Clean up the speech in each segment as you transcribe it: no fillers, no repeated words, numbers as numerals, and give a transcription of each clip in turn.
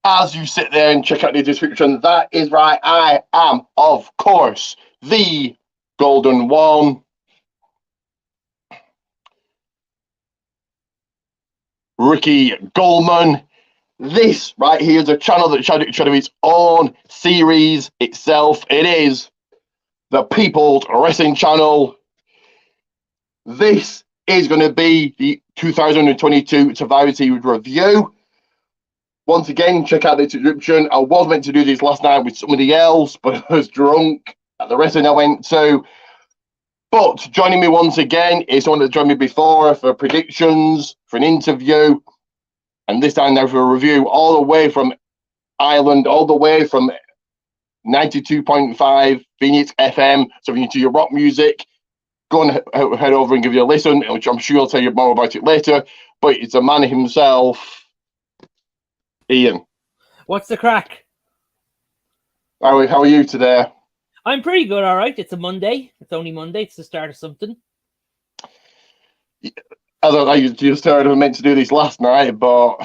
as you sit there and check out the description, that is right. I am, of course, the Golden One. Ricky Goldman. This right here is a channel that should have its own series itself. It is the People's Wrestling Channel. This is going to be the 2022 Survivor Series review. Once again, check out the description. I was meant to do this last night with somebody else, but I was drunk at the wrestling I went to. But joining me once again is someone that joined me before for predictions, for an interview, and this time now for a review, all the way from Ireland, all the way from 92.5 Phoenix FM. So if you're into your rock music, go and head over and give you a listen, which I'm sure I'll tell you more about it later. But it's a man himself, Ian. What's the crack? How are you today? I'm pretty good, all right. It's a Monday. It's only Monday. It's the start of something. As I just heard, I meant to do this last night, but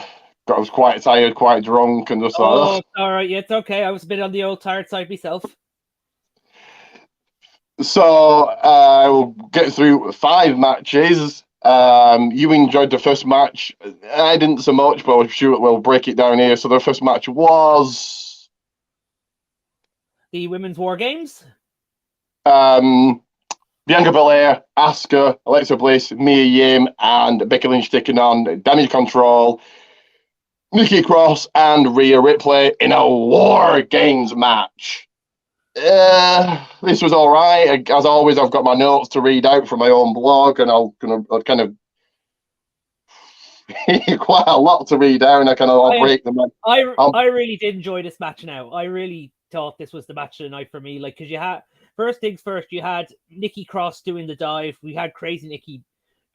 I was quite tired, quite drunk, and just all right. Yeah, it's okay. I was a bit on the old tired side myself. So we'll get through 5 matches. You enjoyed the first match. I didn't so much, but I'm sure we'll break it down here. So the first match was the Women's War Games. Bianca Belair, Asuka, Alexa Bliss, Mia Yim, and Becky Lynch taking on Damage Control, Nikki Cross, and Rhea Ripley in a War Games match. This was all right. As always, I've got my notes to read out from my own blog, and I'll kind of quite a lot to read out, and I'll break them. I really did enjoy this match. Now, I really thought this was the match of the night for me. Like, because you had first things first, you had Nikki Cross doing the dive. We had Crazy Nikki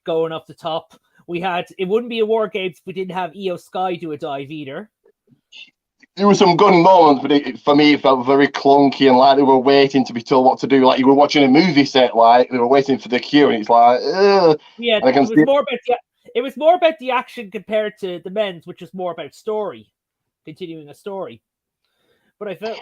going off the top. We had it wouldn't be a War Games if we didn't have Io Sky do a dive either. There were some good moments, but for me, it felt very clunky and like they were waiting to be told what to do. Like you were watching a movie set, like they were waiting for the cue, and it's like, yeah, it was more about the action compared to the men's, which was more about story, continuing a story. But I felt,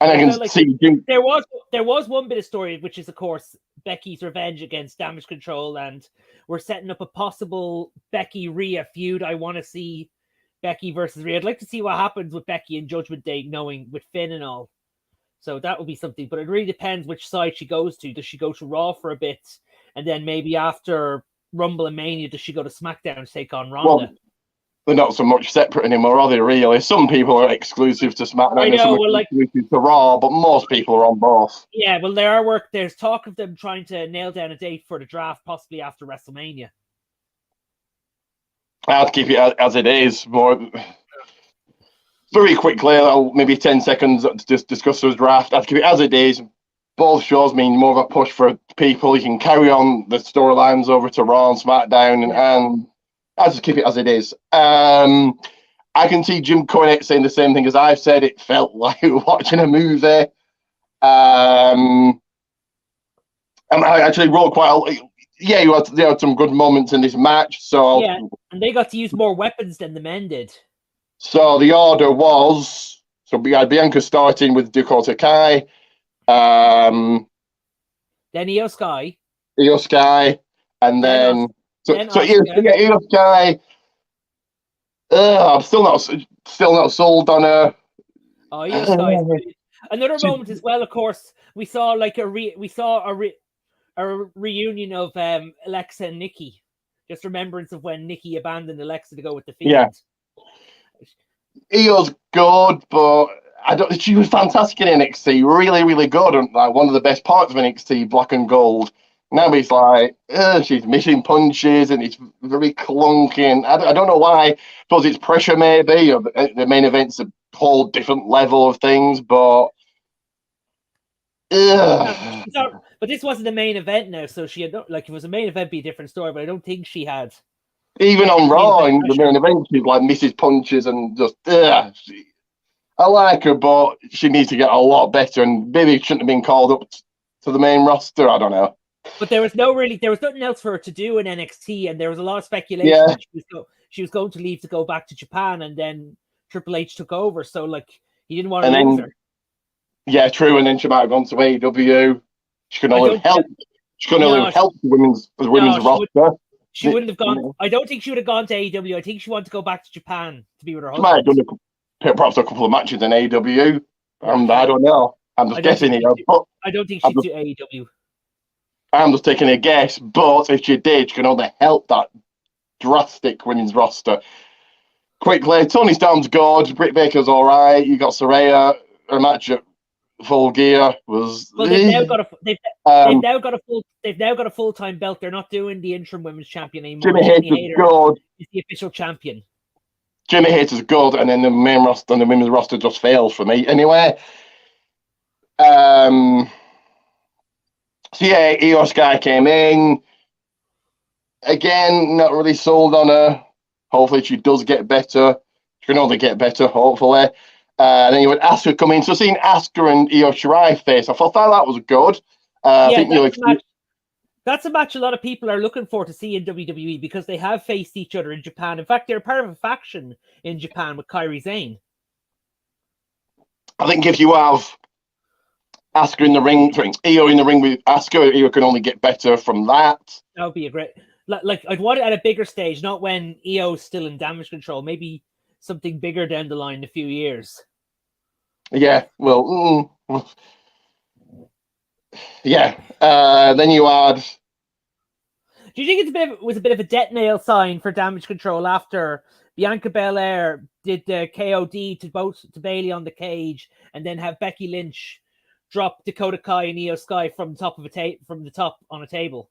and I can see there was one bit of story, which is of course Becky's revenge against Damage Control, and we're setting up a possible Becky Rhea feud. I want to see Becky versus Rhea. I'd like to see what happens with Becky in Judgment Day, knowing with Finn and all. So that will be something. But it really depends which side she goes to. Does she go to Raw for a bit, and then maybe after Rumble and Mania, does she go to SmackDown to take on Ronda? Well, they're not so much separate anymore, are they? Really, some people are exclusive to SmackDown. I know, well, like exclusive to Raw, but most people are on both. Yeah, well, there's talk of them trying to nail down a date for the draft, possibly after WrestleMania. I'll keep it as it is. More very quickly, maybe 10 seconds to just discuss the draft. I'll keep it as it is. Both shows mean more of a push for people. You can carry on the storylines over to Raw and SmackDown, and I'll just keep it as it is. I can see Jim Cornette saying the same thing as I've said. It felt like watching a movie. And I actually wrote quite a... Yeah, you had some good moments in this match. So yeah, and they got to use more weapons than the men did. So the order was... So we had Bianca starting with Dakota Kai. Then Io Sky. Io Sky. And then... Io Sky... I'm still not sold on her. Oh, Io Sky. Another moment as well, of course, we saw like a reunion of Alexa and Nikki. Just remembrance of when Nikki abandoned Alexa to go with the Fiend. Yeah. Io's good, but she was fantastic in NXT. Really, really good. And like one of the best parts of NXT, Black and Gold. Now it's like she's missing punches and it's very clunky. And I don't know why. I suppose it's pressure maybe, or the main event's a whole different level of things, but but this wasn't the main event now, so she had like if it was a main event, be a different story. But I don't think she had. Even on Raw, in the main event, she's like misses punches and just. I like her, but she needs to get a lot better, and maybe shouldn't have been called up to the main roster. I don't know. But there was nothing else for her to do in NXT, and there was a lot of speculation that she was going to leave to go back to Japan, and then Triple H took over. So like he didn't want to And lose then, her. yeah, true. And then she might have gone to AEW. She can I only have don't. helped. She can only No, have helped the women's no, roster. she wouldn't have gone. You I don't think she would have gone to AEW. I think she wanted to go back to Japan to be with her She might have husband. done perhaps a couple of matches in AEW. Yeah, I don't know. I'm just guessing here, but I don't think I'm she'd just, do AEW. I'm just taking a guess. But if she did, she can only help that drastic women's roster. Quickly, Tony Storm's good. Britt Baker's all right. You got Saraya. Her match at Full Gear was. Well, they've now got a they've now got a full-time belt. They're not doing the interim women's champion anymore. Jimmy Hater's good. Is the official champion. Jimmy Hater's good, and then the main roster and the women's roster just fails for me. Anyway, so yeah, Io Sky came in. Again, not really sold on her. Hopefully, she does get better. She can only get better, hopefully. And then you had Asuka come in. So seeing Asuka and Io Shirai face, I thought that was good. I think that's a match a lot of people are looking for to see in WWE because they have faced each other in Japan. In fact, they're part of a faction in Japan with Kairi Sane. I think if you have Asuka in the ring, Io in the ring with Asuka, Io can only get better from that. That would be a great. Like I'd want it at a bigger stage, not when Io's still in Damage Control. Maybe something bigger down the line in a few years. Yeah, well, yeah. Then you had. Do you think it was a bit of a death nail sign for Damage Control after Bianca Belair did the KOD to Bayley on the cage, and then have Becky Lynch drop Dakota Kai and Io Sky from the top on a table?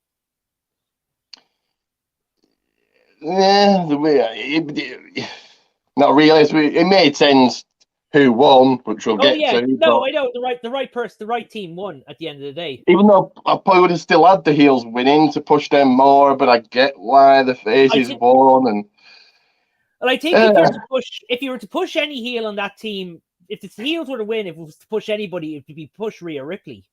Yeah, not really. It made sense who won, which we'll get to. No, I know the right person, the right team won at the end of the day. Even though I probably would have still had the heels winning to push them more, but I get why the faces won. And I think if you were to push any heel on that team, if the heels were to win, if it was to push anybody, it would be push Rhea Ripley.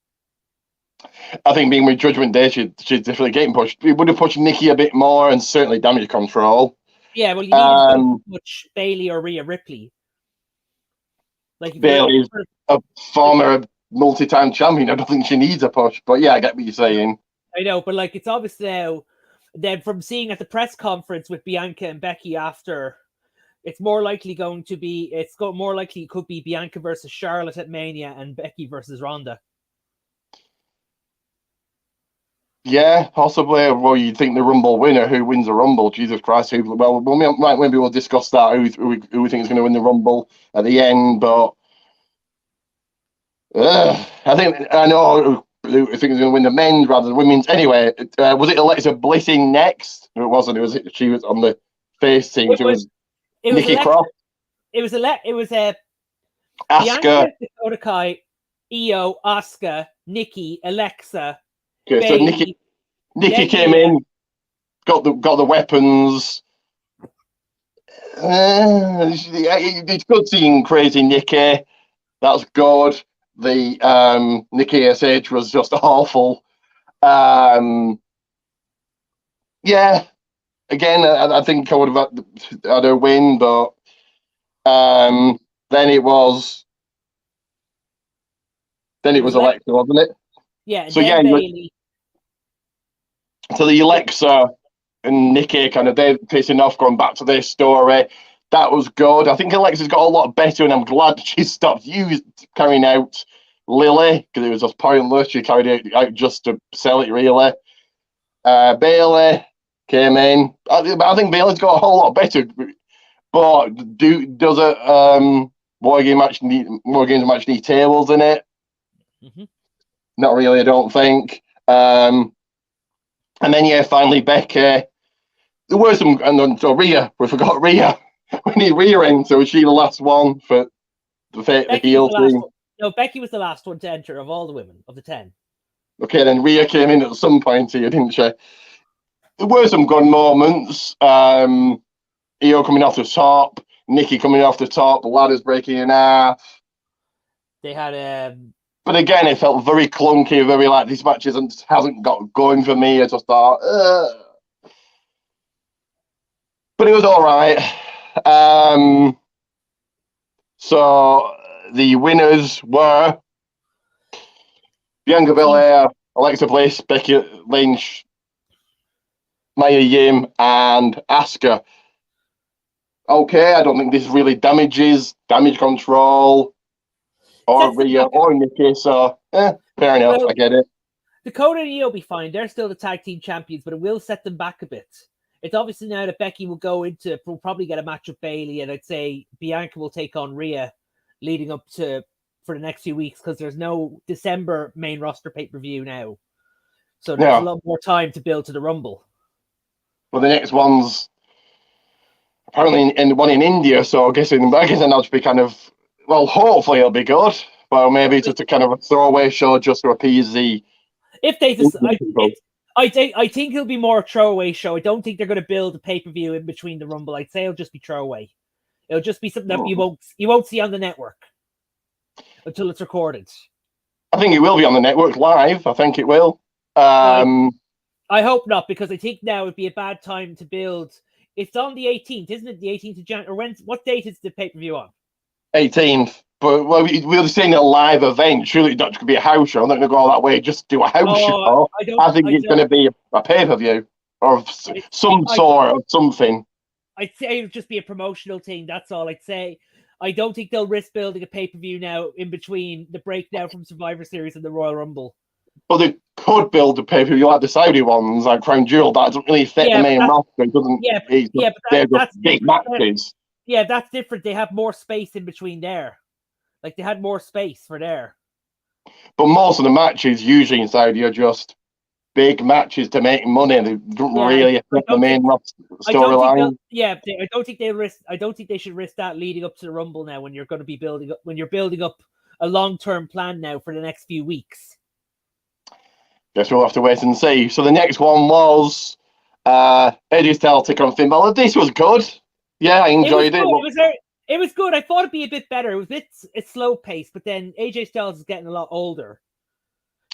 I think being with Judgment Day, she's definitely getting pushed. We would have pushed Nikki a bit more, and certainly Damage Control. Yeah, well, you need to push Bayley or Rhea Ripley. Like Bayley's a former multi-time champion. I don't think she needs a push, but yeah, I get what you're saying. I know, but like it's obvious now. Then from seeing at the press conference with Bianca and Becky after, it's more likely it could be Bianca versus Charlotte at Mania and Becky versus Ronda. Yeah, possibly. Well, you'd think the Rumble winner, who wins the Rumble? Jesus Christ! Maybe we'll discuss that. Who we think is going to win the Rumble at the end? But I know who I think is going to win the men's rather than women's. Anyway, was it Alexa Bliss in next? No, it wasn't. She was on the face team. It was Nikki Cross. It was Asuka, Bianca, Dakota Kai, Io, Asuka, Nikki, Alexa. Okay, so Nikki came in, got the weapons. It's good seeing Crazy Nikki. That's good. The Nikki SH was just awful. Yeah, again, I think I would have had a win, but then it was Alexa, wasn't it? Yeah. So yeah, Bayley. So the Alexa and Nikki kind of they're pissing off, going back to their story. That was good. I think Alexa's got a lot better, and I'm glad she stopped carrying out Lily because it was just pointless. She carried it out just to sell it, really. Bayley came in. I think Bayley's got a whole lot better. But does a War Games match need tables in it? Mm-hmm. Not really, I don't think. And then, yeah, finally, Becky. There were some, and then, so Rhea, we forgot Rhea. We need Rhea in, so is she the last one for the heel team? No, Becky was the last one to enter of all the women, of the 10. Okay, then Rhea came in at some point here, didn't she? There were some good moments. Io coming off the top, Nikki coming off the top, the ladders breaking in half. They had But again, it felt very clunky, very like this match hasn't got going for me. I just thought, but it was all right. So the winners were Bianca Belair, Alexa Bliss, Becky Lynch, Maya Yim, and Asuka. Okay, I don't think this really damages Damage Control or Rhea or Nikki, so fair enough, well, I get it. Dakota and Io will be fine. They're still the tag team champions, but it will set them back a bit. It's obviously now that Becky will probably get a match with Bayley, and I'd say Bianca will take on Rhea leading up to for the next few weeks because there's no December main roster pay-per-view now. So there's a lot more time to build to the Rumble. Well, the next one's apparently in one in India, so I guess that'll be kind of, well, hopefully it'll be good. Well, maybe just a kind of a throwaway show just to appease the... If they decide... I think it'll be more a throwaway show. I don't think they're going to build a pay-per-view in between the Rumble. I'd say it'll just be throwaway. It'll just be something that you won't see on the network until it's recorded. I think it will be on the network live. I think it will. I hope not, because I think now would be a bad time to build. It's on the 18th, isn't it? The 18th of January. Or what date is the pay-per-view on? 18th. But we're saying a live event. Surely it's not going to be a house show. I'm not going to go all that way. Just do a house show. I think it's going to be a pay-per-view or some sort of something. I'd say it would just be a promotional thing. That's all I'd say. I don't think they'll risk building a pay-per-view now in between the breakdown from Survivor Series and the Royal Rumble. Well, they could build a pay-per-view like the Saudi ones, like Crown Jewel. That doesn't really fit the main roster. It doesn't. But that's big matches. Yeah, that's different. They have more space in between there. Like they had more space for there. But most of the matches usually in Saudi are just big matches to make money. They don't really affect the main storyline. I don't think they risk. I don't think they should risk that leading up to the Rumble now. When you're going to be building up a long-term plan now for the next few weeks. Guess we'll have to wait and see. So the next one was AJ Styles take on Finn Balor. This was good. Yeah, I enjoyed it. It was good. I thought it'd be a bit better. It was a slow pace, but then AJ Styles is getting a lot older.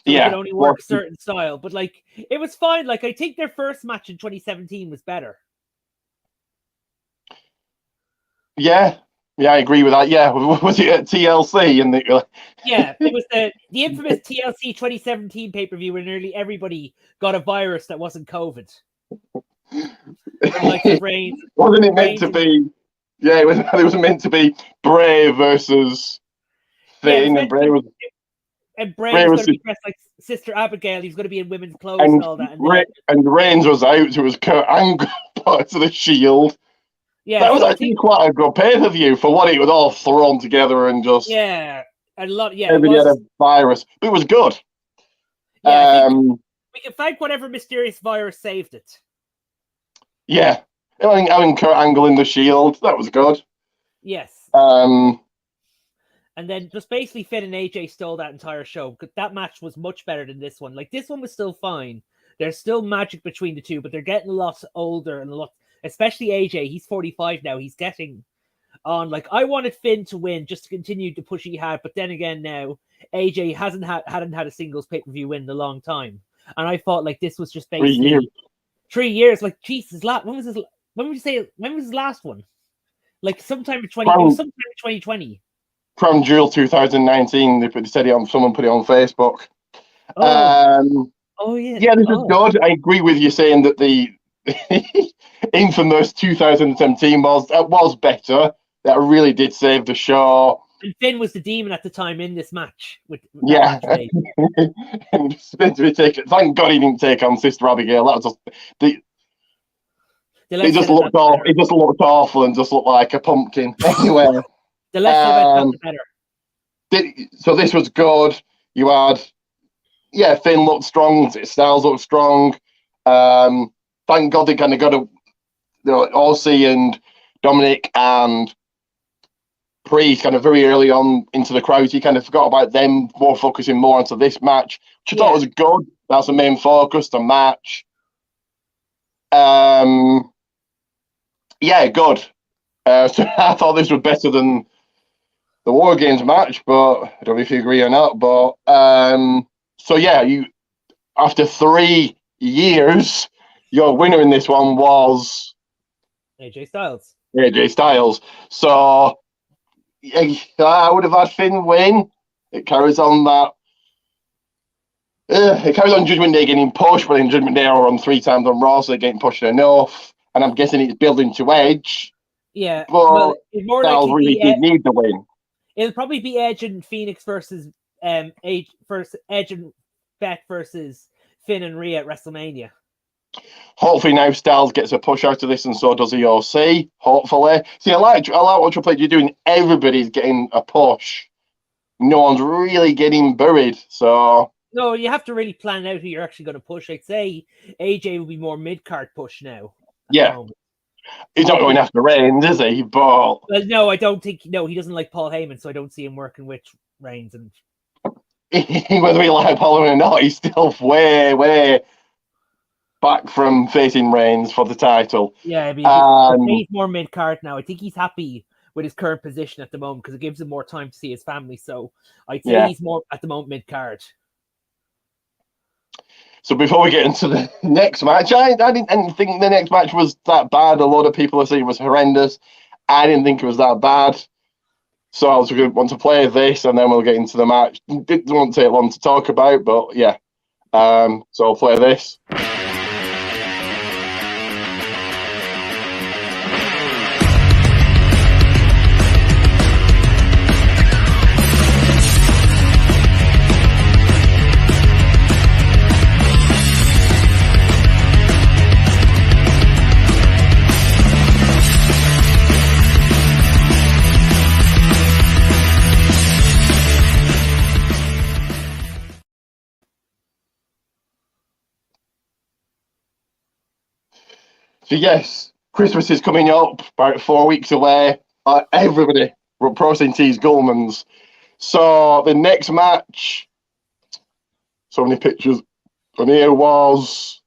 So he can only work a certain style. But like it was fine. Like I think their first match in 2017 was better. Yeah, I agree with that. Yeah, was it at TLC? It was the infamous TLC 2017 pay-per-view where nearly everybody got a virus that wasn't COVID. Like the brains. Wasn't it meant to be? Yeah, it was meant to be Bray versus Finn, and Bray was going to be dressed like Sister Abigail. He's going to be in women's clothes and all that. And Reigns was out, so it was Kurt Angle part of the Shield. Yeah, that was actually quite a good pay-per-view for what it was all thrown together and just a lot. Yeah, everybody had a virus, but it was good. Yeah, we can thank whatever mysterious virus saved it. Yeah. Having Kurt Angle in the Shield, that was good. Yes. And then just basically Finn and AJ stole that entire show. That match was much better than this one. Like this one was still fine. There's still magic between the two, but they're getting a lot older and especially AJ. He's 45 now. He's getting on. Like I wanted Finn to win just to continue the push he had, but then again now AJ hadn't had a singles pay-per-view win in a long time, and I thought like this was just basically 3 years. Like Jesus, when was his last one? Like sometime in 2020. Crown Jewel 2019. They said it on. Someone put it on Facebook. Yeah, this is good. I agree with you saying that the infamous 2017 was better. That really did save the show. And Finn was the demon at the time in this match. And Finn to be taken. Thank God he didn't take on Sister Abigail. That was just It just looked awful. It just looked awful and just looked like a pumpkin. Anyway, the less of it, the better. So this was good. You had, Finn looked strong. Styles looked strong. Thank God they kind of got Aussie and Dominic and Priest kind of very early on into the crowd. You kind of forgot about them, more focusing more onto this match, which I thought was good. That's the main focus, the match. Good. So I thought this was better than the War Games match, but I don't know if you agree or not. But you after 3 years, your winner in this one was AJ Styles. So I would have had Finn win. It carries on that. It carries on Judgment Day getting pushed, but then Judgment Day are on 3 times on Raw, so they're getting pushed enough. And I'm guessing it's building to Edge. Yeah, But well, it's more Styles likely really did need the win. It'll probably be Edge and Phoenix versus Edge and Beck versus Finn and Rhea at WrestleMania. Hopefully now Styles gets a push out of this, and so does EOC. Hopefully, see, I like what Triple H is doing. Everybody's getting a push. No one's really getting buried. So no, you have to really plan out who you're actually going to push. I'd say AJ will be more mid card push now. Yeah, he's not going after Reigns, is he? But well, no, I don't think. No, he doesn't like Paul Heyman, so I don't see him working with Reigns. And whether we like Paul Heyman or not, he's still way back from facing Reigns for the title. Yeah, I mean, he's more mid card now. I think he's happy with his current position at the moment because it gives him more time to see his family. So I'd say he's more at the moment mid card. So before we get into the next match, I didn't think the next match was that bad. A lot of people are saying it was horrendous. I didn't think it was that bad. So I was going to want to play this, and then we'll get into the match. Didn't want to take long to talk about, but yeah. So I'll play this. So yes, Christmas is coming up, about 4 weeks away. Everybody were processing T's Gulmans. So the next match, so many pictures on here, was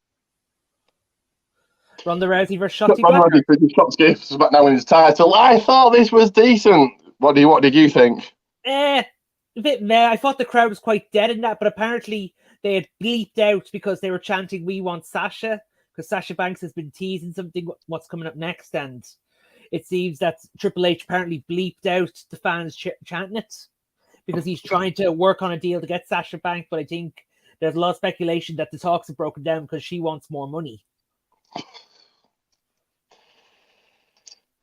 Ronda Rousey versus Shotzi Blackheart. Shotzi back now in his title. I thought this was decent. What did you think? A bit meh. I thought the crowd was quite dead in that, but apparently they had bleeped out because they were chanting "We want Sasha." Because Sasha Banks has been teasing something, what's coming up next, and it seems that Triple H apparently bleeped out the fans chanting it because he's trying to work on a deal to get Sasha Banks, but I think there's a lot of speculation that the talks have broken down because she wants more money.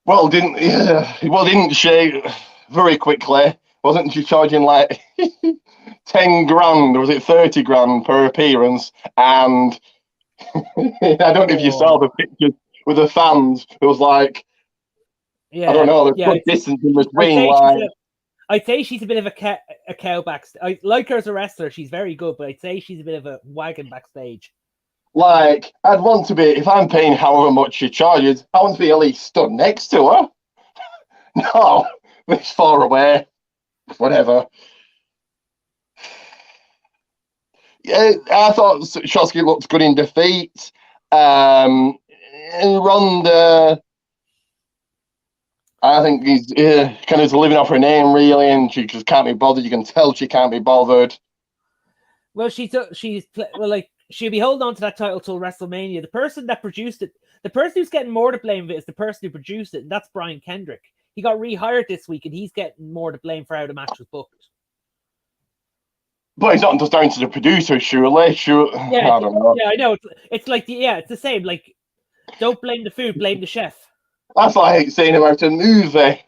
Didn't she very quickly? Wasn't she charging like 10 grand, or was it 30 grand per appearance? And I don't know if you saw the pictures with the fans. It was like, I don't know, there's good distance in between. I'd say she's a bit of a cow backstage. I like her as a wrestler. She's very good, but I'd say she's a bit of a wagon backstage. Like, I'd want to be, if I'm paying however much she charges, I want to be at least stood next to her. No, this far away. Whatever. Yeah, I thought Shotzi looked good in defeat. And Ronda, I think he's kind of living off her name, really, and she just can't be bothered. You can tell she can't be bothered. Well, she'll be holding on to that title till WrestleMania. The person that produced it, the person who's getting more to blame of it is the person who produced it, and that's Brian Kendrick. He got rehired this week, and he's getting more to blame for how the match was booked. But it's not just down to the producer, surely. Yeah, I don't know. Yeah, I know. It's like it's the same. Like, don't blame the food, blame the chef. That's what I hate saying about a movie.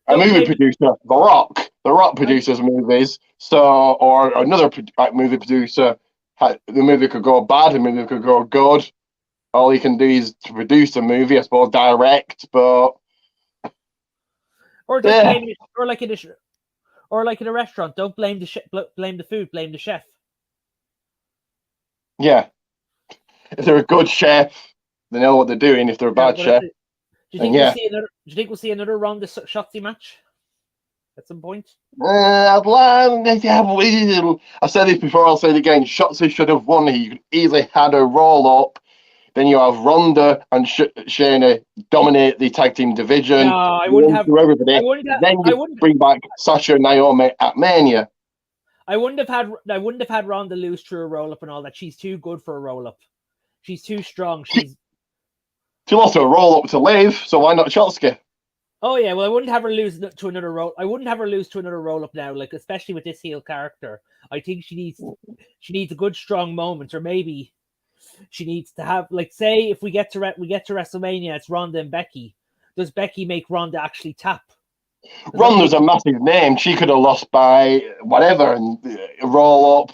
A movie producer, The Rock. The Rock produces movies. So, or another movie producer, the movie could go bad, the movie could go good. All he can do is to produce a movie, I suppose, direct, but or like in a restaurant, don't blame blame the food, blame the chef. Yeah, if they're a good chef, they know what they're doing. If they're a bad chef, do you think we'll see another Ronda Shotzi match at some point? I said this before, I'll say it again. Shotzi should have won. He easily had a roll up. Then you have Ronda and Shayna dominate the tag team division. No, I wouldn't have. Everybody. Then you bring back Sasha and Naomi at Mania. I wouldn't have had Ronda lose through a roll up and all that. She's too good for a roll up. She's too strong. She lost a roll up to Liv, so why not Shotzi? Oh yeah, well I wouldn't have her lose to another roll. I wouldn't have her lose to another roll up now, like especially with this heel character. I think she needs a good strong moment, or maybe she needs to have, like, say if we get to WrestleMania, it's Ronda and Becky. Does Becky make Ronda actually tap? Ronda's a massive name. She could have lost by whatever and roll up,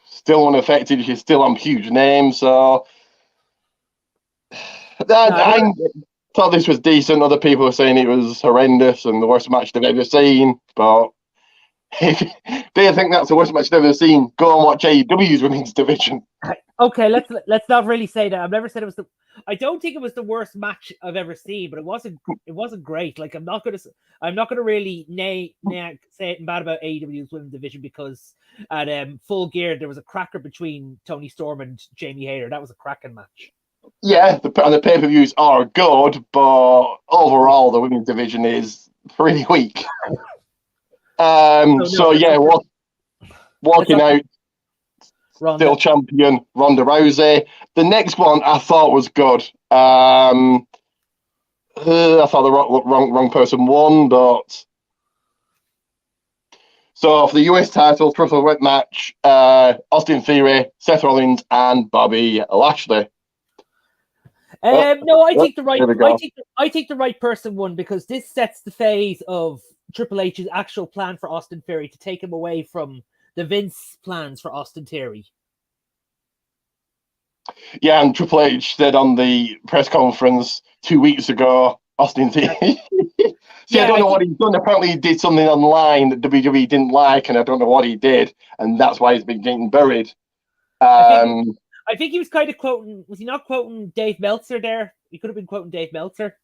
still unaffected. She's still a huge name. So I thought this was decent. Other people were saying it was horrendous and the worst match they've ever seen. But if they think that's the worst match they've ever seen, go and watch AEW's women's division. Okay, let's not really say that. I've never said it was I don't think it was the worst match I've ever seen, but it wasn't great. Like I'm not gonna really say it bad about AEW's women's division, because at Full Gear there was a cracker between Toni Storm and Jamie Hayter. That was a cracking match. Yeah, the pay-per-views are good, but overall the women's division is pretty weak. Walking out, Ronda. Still champion Ronda Rousey. The next one I thought was good. I thought the wrong person won, but so for the US title, triple threat match, Austin Theory, Seth Rollins, and Bobby Lashley. No, I think the right person won, because this sets the phase of Triple H's actual plan for Austin Theory to take him away from the Vince plans for Austin Theory. Yeah, and Triple H said on the press conference 2 weeks ago, Austin Theory. I don't know what he's done. Apparently, he did something online that WWE didn't like, and I don't know what he did, and that's why he's been getting buried. I think he was kind of quoting. Was he not quoting Dave Meltzer there? He could have been quoting Dave Meltzer.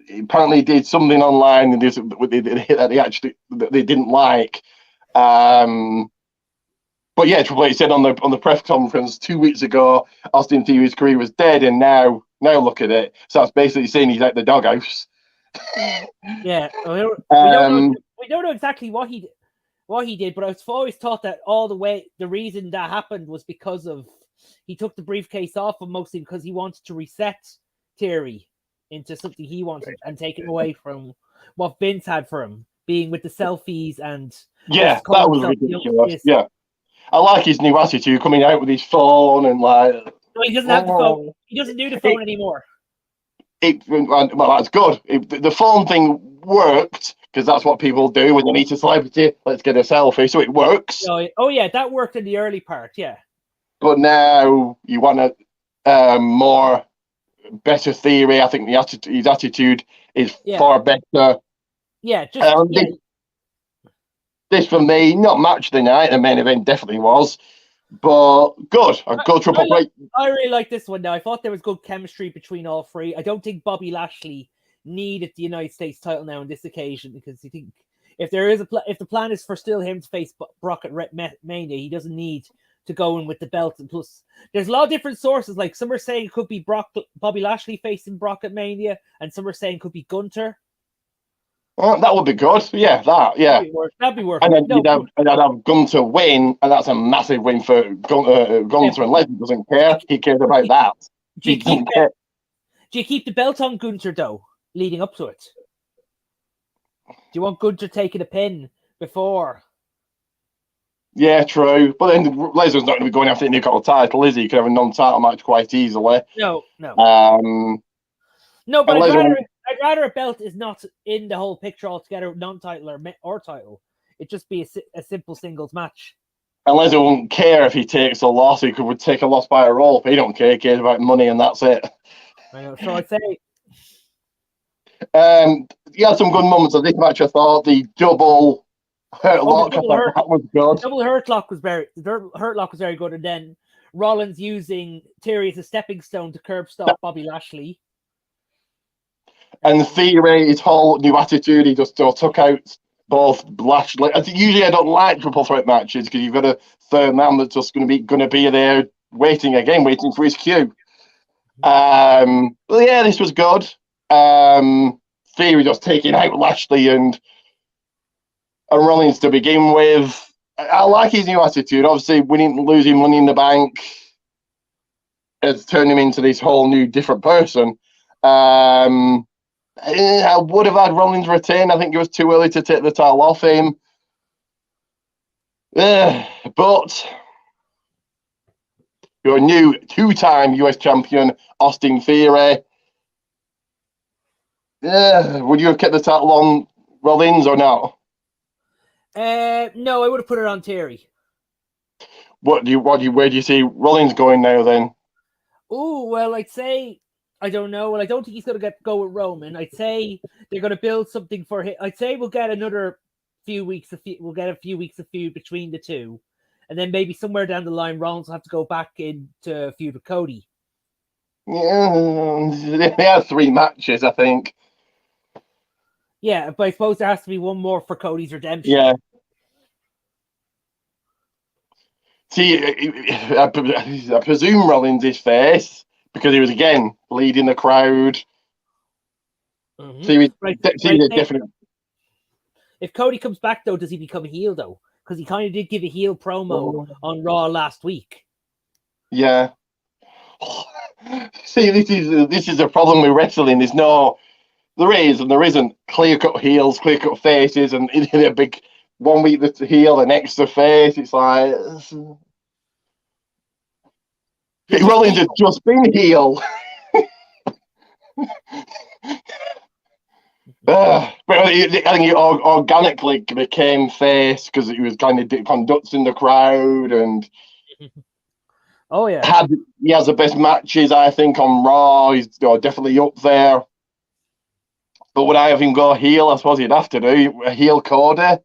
He apparently did something online that they didn't like. But yeah, Triple H said on the press conference 2 weeks ago, Austin Theory's career was dead, and now look at it. So that's basically saying he's out the doghouse. Yeah, we don't know exactly what he did, but I've always thought that the reason that happened was because of he took the briefcase off him, mostly because he wanted to reset Theory into something he wanted and take him away from what Vince had for him, being with the selfies and that was ridiculous. Yeah. I like his new attitude, coming out with his phone and like. No, he doesn't have the phone. He doesn't do the phone anymore. Well, that's good. The phone thing worked, because that's what people do when they meet a celebrity. Let's get a selfie, so it works. Oh yeah, that worked in the early part, yeah. But now you want a better Theory. I think his attitude is far better. Yeah, This for me, not match of the night. The main event definitely was, but good. A good triple threat. I really like this one now. I thought there was good chemistry between all three. I don't think Bobby Lashley needed the United States title now on this occasion, because I think if the plan is for still him to face Brock at Mania, he doesn't need to go in with the belt. And plus, there's a lot of different sources. Like some are saying it could be Bobby Lashley facing Brock at Mania, and some are saying it could be Gunter. Well, that would be good. Yeah, that'd be worth. And then I'd have Gunter win, and that's a massive win for Gunter. And Lesnar doesn't care. He cares about that. Do you keep the belt on Gunter though, leading up to it? Do you want Gunter taking a pin before? Yeah, true. But then Lesnar's not going to be going after the Nickel title, is he? He could have a non-title match quite easily. No. No, but I'd rather a belt is not in the whole picture altogether, non-title or title. It just be a simple singles match. And Lesnar won't care if he takes a loss. He would take a loss by a roll. He don't care. He cares about money, and that's it. I know. So I'd say. You had some good moments of this match. I thought the double hurt lock. That was good. Double hurt lock was very good, and then Rollins using Theory as a stepping stone to curb stop Bobby Lashley. And Theory, his whole new attitude, he just took out both Lashley. Usually I don't like triple threat matches, because you've got a third man that's just going to be there waiting for his cue. But yeah, this was good. Theory just taking out Lashley and Rollins to begin with. I like his new attitude. Obviously, losing Money in the Bank has turned him into this whole new different person. I would have had Rollins retain. I think it was too early to take the title off him. But your new two-time US champion, Austin Theory. Would you have kept the title on Rollins or not? No, I would have put it on Terry. Where do you see Rollins going now then? Oh, well, I'd say, I don't know. Well, I don't think he's going to go with Roman. I'd say they're going to build something for him. I'd say we'll get another few weeks we'll get a few weeks of feud between the two. And then maybe somewhere down the line, Rollins will have to go back into feud with Cody. Yeah, they had 3 matches, I think. Yeah, but I suppose there has to be one more for Cody's redemption. Yeah. See, I presume Rollins is face because he was again leading the crowd. Mm-hmm. See, definitely. If Cody comes back though, does he become heel though? Because he kind of did give a heel promo on Raw last week. Yeah. See, this is a problem with wrestling. There is and there isn't clear-cut heels, clear-cut faces, and in a big 1 week the heel, the next the face. It's like Rollins has just been heel. But I think he organically became face because he was kind of conducting the crowd and. Oh yeah, he has the best matches, I think, on Raw. He's definitely up there. But would I have him go heel? I suppose he'd have to do a heel Cody.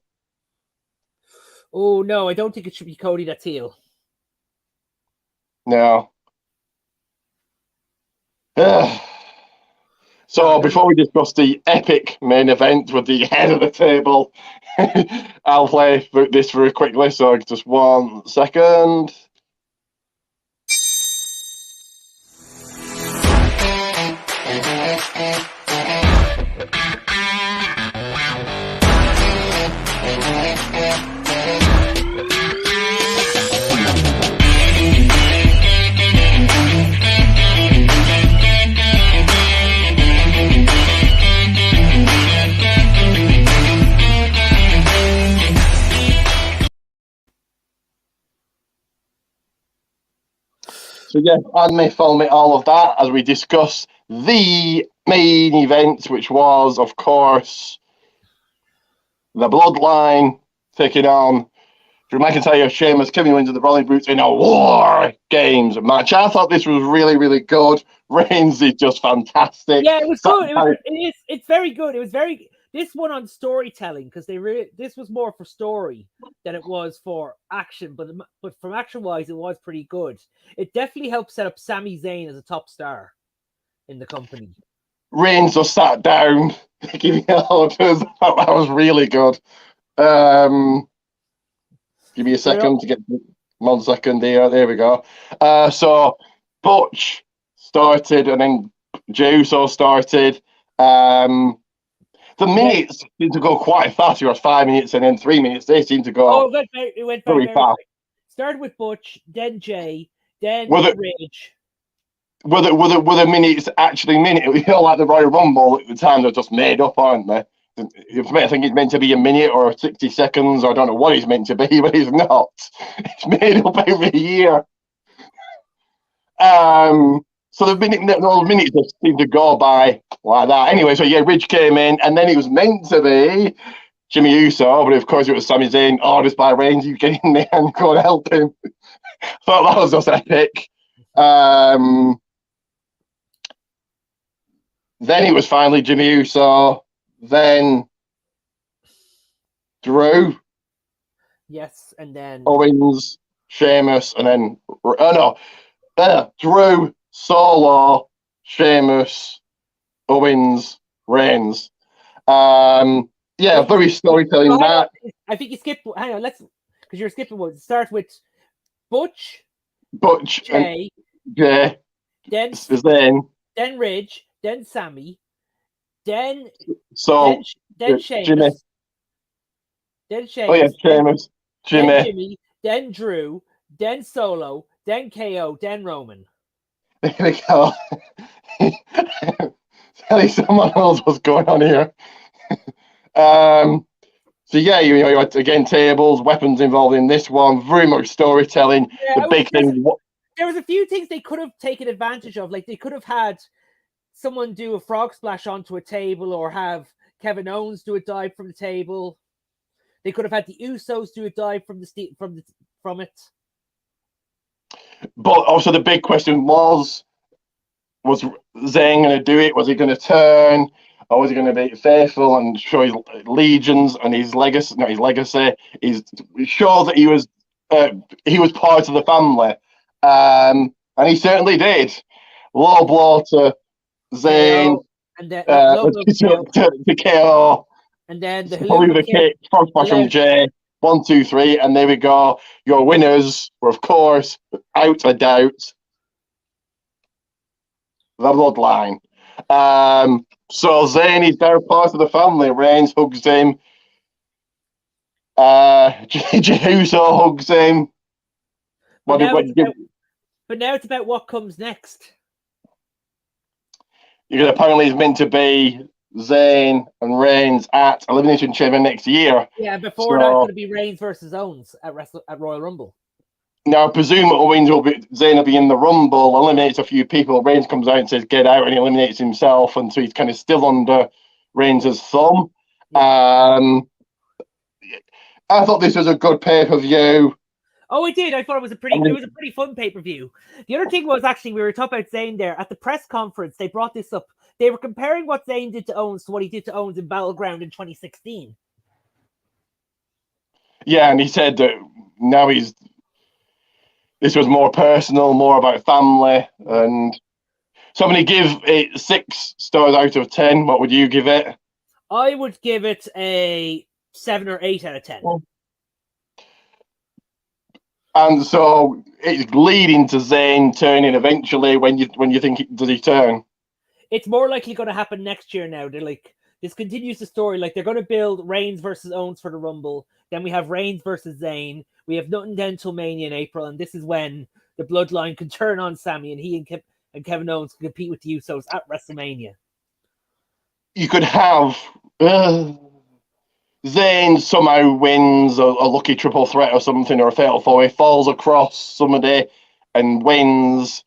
Oh no, I don't think it should be Cody that's heel. No. So before we discuss the epic main event with the head of the table, I'll play this very quickly. So just 1 second. So yeah, add me, follow me, all of that as we discuss the main event, which was, of course, the Bloodline taking on Drew McIntyre, Sheamus, Kevin Owens, and the Brawling Brutes in a War Games match. I thought this was really, really good. Reigns is just fantastic. Yeah, it was good. It's very good. It was very. This one on storytelling because this was more for story than it was for action, but from action wise, it was pretty good. It definitely helped set up Sami Zayn as a top star in the company. Reigns just sat down, giving orders. That was really good. Give me a second to get 1 second here. There we go. So Butch started, and then Juso started. The minutes seem to go quite fast. You were 5 minutes and then 3 minutes. They seem to go. Oh, it went very fast. Started with Butch, then Jay, then Ridge. Were the minutes actually minutes? You know, like the Royal Rumble at the time, they're just made up, aren't they? I think it's meant to be a minute or 60 seconds. Or I don't know what it's meant to be, but it's not. It's made up every year. So the minutes just seem to go by like that. Anyway, so yeah, Ridge came in, and then it was meant to be Jimmy Uso, but of course it was Sami Zayn, orders by Reigns, you get in there and go and help him. Thought that was just epic. Then it was finally Jimmy Uso, then Drew. Yes, and then Owens, Sheamus, and then Drew, Solo, Sheamus, Owens, Reigns. Very storytelling match. I think you skipped. Hang on, because you're skipping one. Start with Butch, Jay, then Ridge, then Sammy, then Sheamus, Jimmy. Then Sheamus. Oh yeah, Sheamus, Jimmy. Then Jimmy, then Drew, then Solo, then KO, then Roman. There we go. telling someone else what's going on here. So yeah, you had, again, tables, weapons involved in this one. Very much storytelling. Yeah, The big thing. There was a few things they could have taken advantage of. Like they could have had someone do a frog splash onto a table, or have Kevin Owens do a dive from the table. They could have had the Usos do a dive from it. But also the big question was Zayn going to do it? Was he going to turn? Or was he going to be faithful and show his legions and his legacy? Not his legacy. He's sure that he was part of the family, and he certainly did. Low blow to Zayn, and then to KO, and then the the kick, frog splash from Jay. 1, 2, 3, and there we go. Your winners were, of course, without a doubt, the Bloodline. So Zayn is now part of the family. Reigns hugs him. Uso hugs him. But now it's about what comes next. Apparently, it's meant to be Zayn and Reigns at Elimination Chamber next year. Yeah, before that's going to be Reigns versus Owens at Royal Rumble. Now, I presume Zayn will be in the Rumble, eliminates a few people. Reigns comes out and says, "Get out," and he eliminates himself, and so he's kind of still under Reigns' thumb. Yeah. I thought this was a good pay-per-view. Oh, it did. I thought it was a pretty fun pay-per-view. The other thing was, actually, we were talking about Zayn there at the press conference. They brought this up. They were comparing what Zayn did to Owens to what he did to Owens in Battleground in 2016. Yeah, and he said that now this was more personal, more about family. And so I'm going to give it 6 stars out of 10. What would you give it? I would give it a 7 or 8 out of 10. And so it's leading to Zayn turning eventually. When you think does he turn? It's more likely going to happen next year now. They're like, this continues the story. Like, they're going to build Reigns versus Owens for the Rumble. Then we have Reigns versus Zayn. We have nothing then until Mania in April. And this is when the Bloodline can turn on Sami, and he and Kevin Owens can compete with the Usos at WrestleMania. You could have Zayn somehow wins a lucky triple threat or something, or a fatal four. He falls across somebody and wins.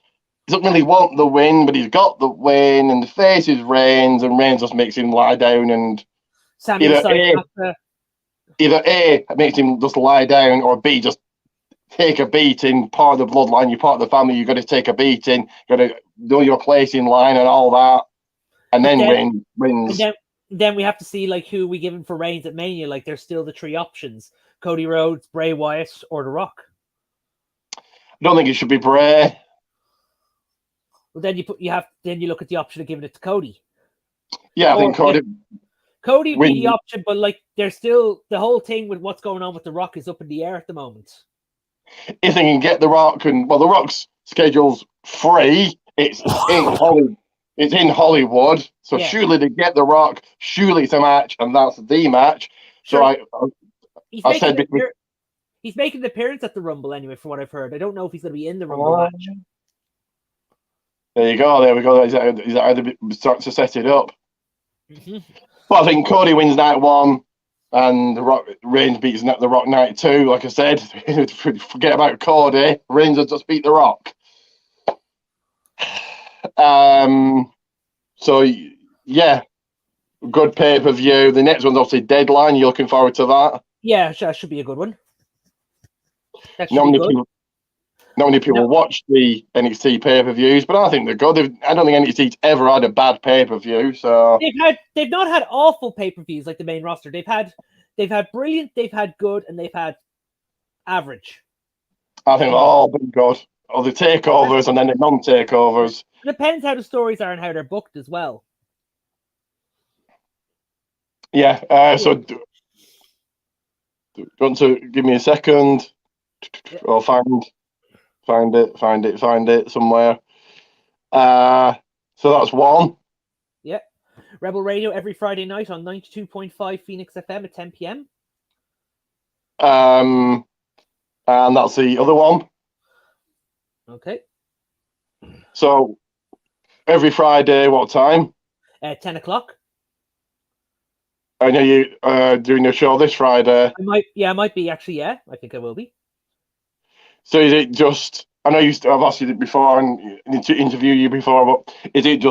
He doesn't really want the win, but he's got the win, and faces Reigns, and Reigns just makes him lie down, and either A makes him just lie down, or B just take a beating. Part of the bloodline, you're part of the family, you've got to take a beating, you've got to know your place in line and all that, and then Reigns wins. Then we have to see like who we give him for Reigns at Mania. Like, there's still the 3 options: Cody Rhodes, Bray Wyatt, or The Rock. I don't think it should be Bray. Well, then you look at the option of giving it to Cody. Yeah, I think Cody. Cody would be the option, but like, there's still the whole thing with what's going on with The Rock is up in the air at the moment. If they can get The Rock, The Rock's schedule's free. It's in Hollywood, so surely they get The Rock. Surely it's a match, and that's the match. Sure. So he's making an appearance at the Rumble anyway, from what I've heard. I don't know if he's going to be in the Rumble match. There you go. There we go. He's either starts to set it up. Mm-hmm. But I think Cody wins night 1, and Reigns beats The Rock night 2. Like I said, forget about Cody. Reigns will just beat The Rock. So yeah, good pay-per-view. The next one's obviously Deadline. You're looking forward to that? Yeah, that should be a good one. Not many people watch the NXT pay-per-views, but I think they're good. I don't think NXT's ever had a bad pay-per-view. So they've not had awful pay-per-views like the main roster. They've had brilliant, they've had good, and they've had average. I think they've all been good. Or the takeovers and then the non-takeovers. It depends how the stories are and how they're booked as well. Yeah. So do you want to give me a second? Yeah. I'll find it somewhere. So that's 1. Yeah. Rebel Radio every Friday night on 92.5 Phoenix FM at 10 p.m. And that's the other one. Okay. So every Friday, what time? at 10 o'clock. I know you doing your show this Friday. I might be actually. Yeah, I think I will be. So is it just? I know I've asked you before and to interview you before, but is it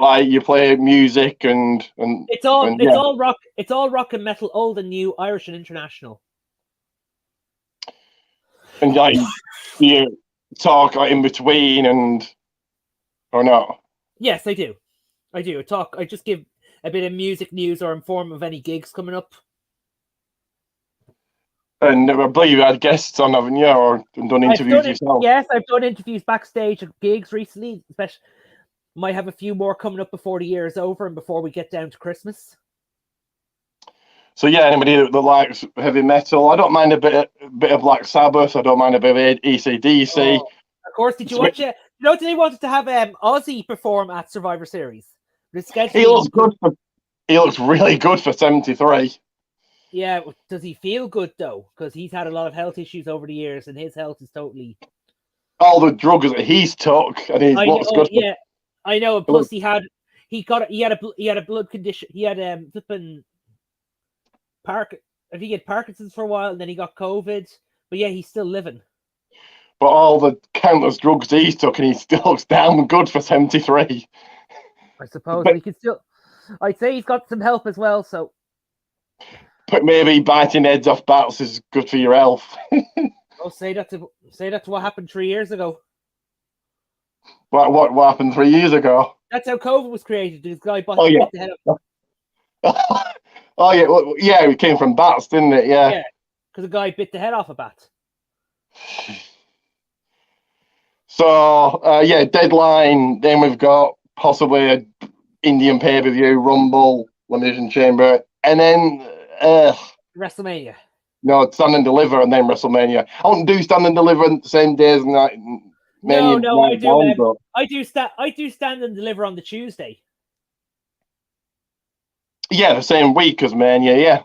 like you play music and It's all yeah, rock. It's all rock and metal, old and new, Irish and international. and like you talk like in between or not? Yes, I do. I talk. I just give a bit of music news or inform of any gigs coming up. And I believe you had guests on, haven't you, or done interviews yourself? Yes, I've done interviews backstage at gigs recently. Especially, might have a few more coming up before the year is over and before we get down to Christmas. So yeah, anybody that likes heavy metal, I don't mind a bit of Black Sabbath. I don't mind a bit of AC/DC. Oh, of course, did you watch it? You know, they wanted to have Ozzy perform at Survivor Series. He looks good. He looks really good for 73. Yeah, does he feel good though? Because he's had a lot of health issues over the years, and his health is totally. All the drugs that he's took, and he looks good. Yeah, I know. Plus, he had a blood condition. He had flipping I think he had Parkinson's for a while, and then he got COVID. But yeah, he's still living. But all the countless drugs he's took, and he still looks damn good for 73. I suppose he could still. I'd say he's got some help as well. So. But maybe biting heads off bats is good for your health. Oh, say that to what happened 3 years ago. What happened 3 years ago? That's how COVID was created. This guy bit the head off. Oh yeah, it came from bats, didn't it? Yeah. Because a guy bit the head off a bat. So deadline. Then we've got possibly a Indian pay-per-view, Rumble, Elimination Chamber, and then WrestleMania. No, Stand and Deliver, and then WrestleMania. I don't do Stand and Deliver on the same days and night. No, I do. I do Stand and Deliver on the Tuesday. Yeah, the same week as Mania. Yeah.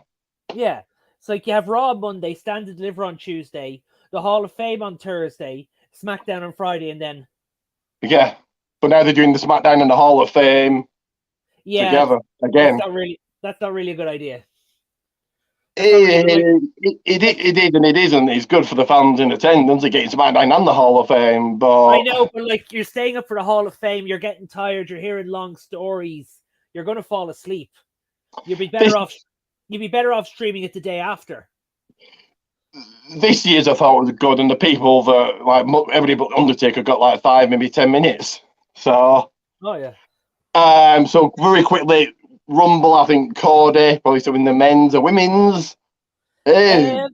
Yeah, it's like you have Raw on Monday, Stand and Deliver on Tuesday, the Hall of Fame on Thursday, SmackDown on Friday, and then. Yeah, but now they're doing the SmackDown and the Hall of Fame. Together again. That's not really a good idea. It is and it isn't. It's good for the fans in attendance. It gets SmackDown and the Hall of Fame, but I know, but like you're staying up for the Hall of Fame, you're getting tired, you're hearing long stories, you're going to fall asleep. You'd be better off streaming it the day after. This year's I thought was good, and the people that like everybody but Undertaker got like 5, maybe 10 minutes. So. Oh yeah. So very quickly. Rumble, I think Cody probably still in the men's or women's. Bailey,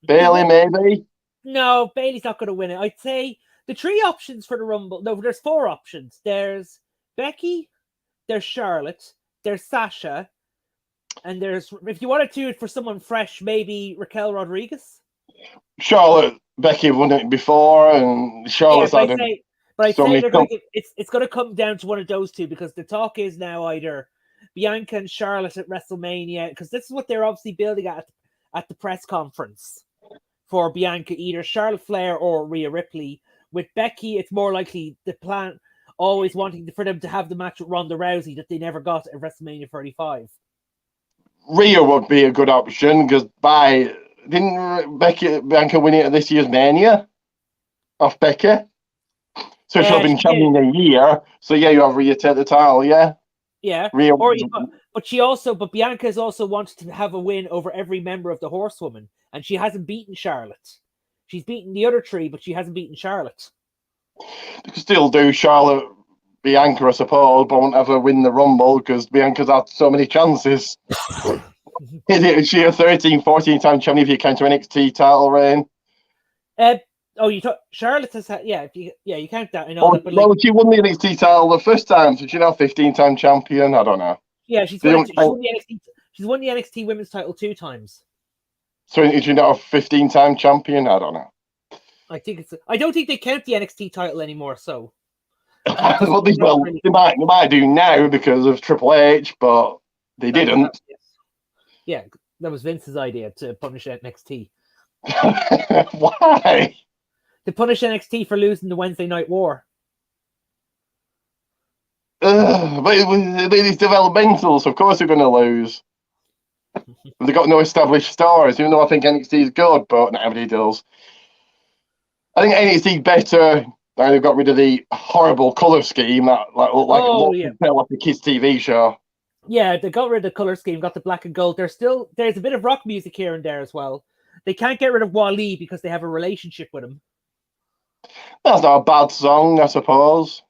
maybe. No, Bailey's not going to win it. I'd say the 3 options for the Rumble. No, there's 4 options. There's Becky, there's Charlotte, there's Sasha, and there's, if you want to do it for someone fresh, maybe Rodriguez. Charlotte, Becky won it before, and Charlotte's had it. But I'd say it's going to come down to one of those two, because the talk is now either Bianca and Charlotte at WrestleMania, because this is what they're obviously building at the press conference for Bianca, either Charlotte Flair or Rhea Ripley. With Becky, it's more likely the plan, always wanting for them to have the match with Ronda Rousey that they never got at WrestleMania 35. Rhea would be a good option, because didn't Bianca win it at this year's Mania off Becky? So she'll have been champion a year. So yeah, you have Rhea take the title, yeah. Yeah. But Bianca has also wanted to have a win over every member of the Horsewoman, and she hasn't beaten Charlotte. She's beaten the other 3, but she hasn't beaten Charlotte. You can still do Charlotte, Bianca, I suppose, but won't ever win the Rumble because Bianca's had so many chances. Is she a 13, 14-time champion if you count her NXT title reign? You talk. Charlotte has had, you count that. I know that, but she won the NXT title the first time, so she's now 15-time champion. I don't know. Yeah, she's won the NXT women's title 2 times. So is she not a 15-time champion? I don't know. I don't think they count the NXT title anymore. So, they might do now because of Triple H, but they didn't. Yeah, that was Vince's idea to punish NXT. Why? To punish NXT for losing the Wednesday Night War. These developmentals, of course, they're going to lose. They've got no established stars, even though I think NXT is good, but not everybody does. I think NXT is better. Now they've got rid of the horrible colour scheme that looked like a kids' TV show. Yeah, they got rid of the colour scheme, got the black and gold. There's a bit of rock music here and there as well. They can't get rid of Wally because they have a relationship with him. That's not a bad song, I suppose.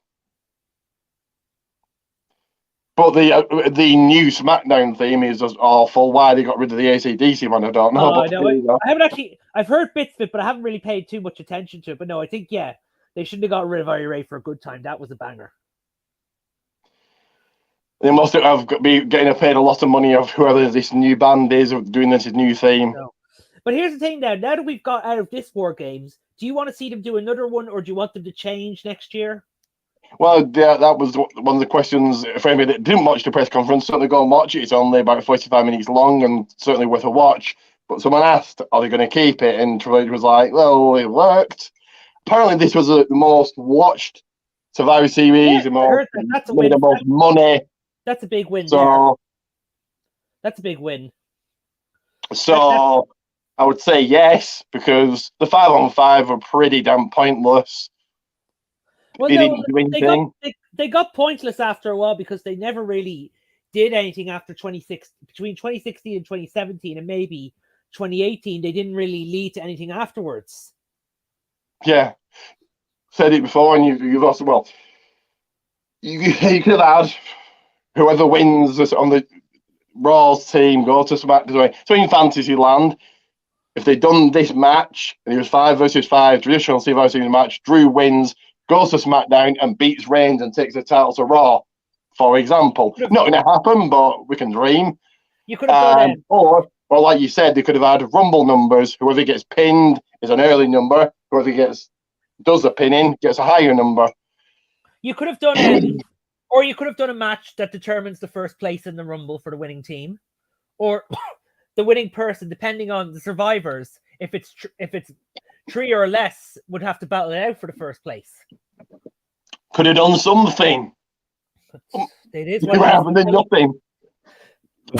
But the new SmackDown theme is just awful. Why they got rid of the AC/DC one, I don't know. I know. I haven't actually. I've heard bits of it, but I haven't really paid too much attention to it. But no, I think they shouldn't have got rid of Ira Ray for a good time. That was a banger. They must have be getting paid a lot of money of whoever this new band is of doing this new theme. No. But here's the thing now that we've got out of this War Games, do you want to see them do another one, or do you want them to change next year? Well, yeah, that was one of the questions. For anybody that didn't watch the press conference, certainly go and watch it. It's only about 45 minutes long and certainly worth a watch. But someone asked, are they going to keep it? And Triple H was like, well, it worked. Apparently, this was the most watched Survivor Series. Yeah, that's a win. The most money. That's a big win. So, that's a big win. So, I would say yes, because the 5-on-5 were pretty damn pointless. Well, no, they got pointless after a while because they never really did anything after between 2016 and 2017, and maybe 2018. They didn't really lead to anything afterwards. Yeah, said it before, and you've also you could have had whoever wins on the Raw's team go to SmackDown. So in Fantasyland, if they'd done this match and it was 5 versus 5 traditional Survivor Series match, Drew wins, goes to SmackDown and beats Reigns and takes the title to Raw, for example. Not going to happen, but we can dream. You could have done it. Or like you said, they could have had rumble numbers. Whoever gets pinned is an early number. Whoever does the pinning gets a higher number. You could have done it, or you could have done a match that determines the first place in the rumble for the winning team, or the winning person, depending on the survivors. If it's 3 or less, would have to battle it out for the first place. Could have done something. It is what happened. Nothing.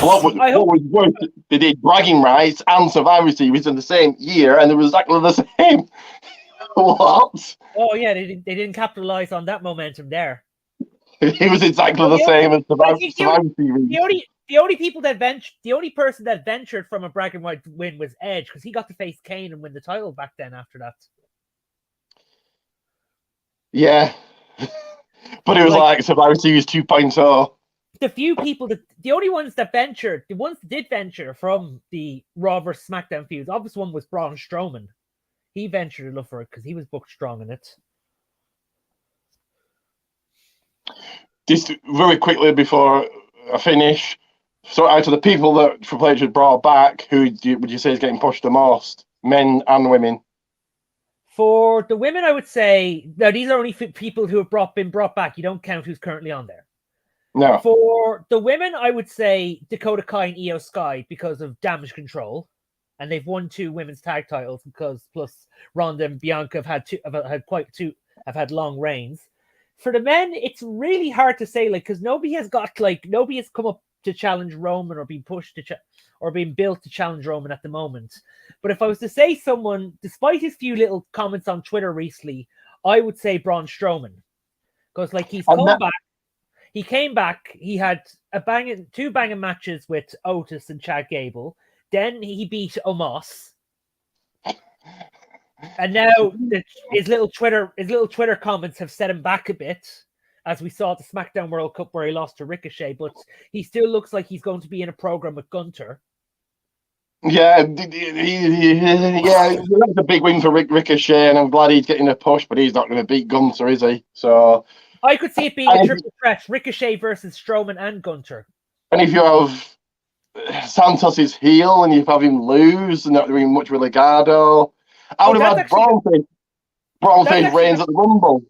What was worse? They did bragging rights and Survivor Series in the same year, and it was exactly the same. What? Oh yeah, they didn't capitalize on that momentum there. It was exactly the same as Survivor Series. The only person that ventured from a bragging right win was Edge, because he got to face Kane and win the title back then after that. Yeah. But it was like Survivor Series 2.0. The only ones that ventured, the ones that did venture from the Raw vs. SmackDown feuds, obvious one was Braun Strowman. He ventured enough for it because he was booked strong in it. Just very quickly before I finish, so out of the people that Triple H had brought back, who would you say is getting pushed the most, men and women? For the women, I would say, now these are only people who have been brought back. You don't count who's currently on there. No. For the women, I would say Dakota Kai and Io Sky because of Damage Control, and they've won 2 women's tag titles because plus Ronda and Bianca have had long reigns. For the men, it's really hard to say, because nobody has come up to challenge Roman or been pushed or been built to challenge Roman at the moment. But if I was to say someone, despite his few little comments on Twitter recently, I would say Braun Strowman, because he's come back. He came back. He had 2 banging matches with Otis and Chad Gable. Then he beat Omos. And now his little Twitter comments have set him back a bit, as we saw at the SmackDown World Cup where he lost to Ricochet. But he still looks like he's going to be in a program with Gunter. Yeah, that's a big win for Ricochet, and I'm glad he's getting a push, but he's not going to beat Gunter, is he? So I could see it being a triple threat: Ricochet versus Strowman and Gunter. And if you have Santos's heel and you have him lose and not doing much with Legado, I would have had Braun face Reigns at the Rumble.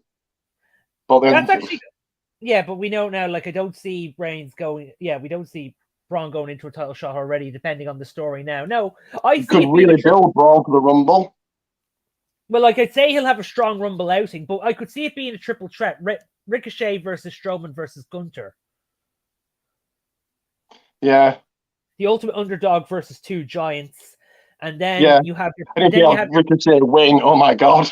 But then, that's actually, but we know now. I don't see Reigns going. Yeah, we don't see Braun going into a title shot already, depending on the story now. No, I see could really build Braun for the Rumble. Well, I'd say he'll have a strong Rumble outing, but I could see it being a triple threat. Ricochet versus Strowman versus Gunter. Yeah. The Ultimate Underdog versus two giants, and then you have Ricochet win. Oh my god.